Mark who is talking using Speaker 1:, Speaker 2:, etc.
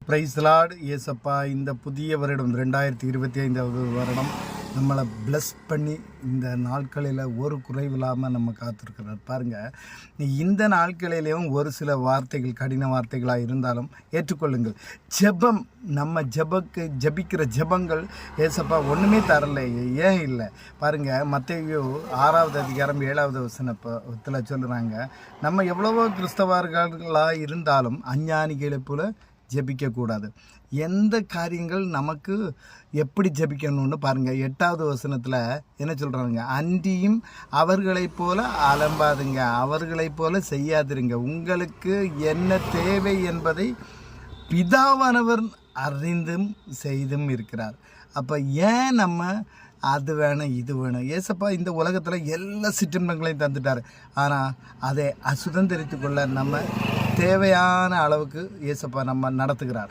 Speaker 1: Price Lord ஏசப்பா. இந்த புதிய வருடம் 2025வது வருடம் நம்மளை பிளஸ் பண்ணி இந்த நாட்களில் ஒரு குறைவில்லாமல் நம்ம காத்திருக்கிறார் பாருங்கள். இந்த நாட்களிலேயும் ஒரு சில வார்த்தைகள் கடின வார்த்தைகளாக இருந்தாலும் ஏற்றுக்கொள்ளுங்கள். ஜெபம், நம்ம ஜபிக்கிற ஜெபங்கள் ஏசப்பா ஒன்றுமே தரல. ஏன் இல்லை பாருங்கள், மத்தேயு 6வது அதிகாரம் 7வது வசனத்தில் சொல்லுறாங்க, நம்ம எவ்வளவோ கிறிஸ்தவர்களாக இருந்தாலும் அஞ்ஞானிகளை போல ஜபிக்கக்கூடாது. எந்த காரியங்கள் நமக்கு எப்படி ஜபிக்கணும்னு பாருங்கள். 8வது வசனத்தில் என்ன சொல்கிறாங்க, அன்றியும் அவர்களைப் போல அலம்பாதுங்க, அவர்களைப் போல செய்யாதிருங்க, உங்களுக்கு என்ன தேவை என்பதை பிதாவானவர் அறிந்தும் செய்தும் இருக்கிறார். அப்போ ஏன் நம்ம அது வேணும் இது வேணும்? ஏசப்பா இந்த உலகத்தில் எல்லா சிற்றின்பங்களையும் தந்துட்டார். ஆனால் அதை சுதந்திரித்து கொள்ள நம்ம தேவையான அளவுக்கு ஏசப்பா நம்ம நடத்துகிறார்.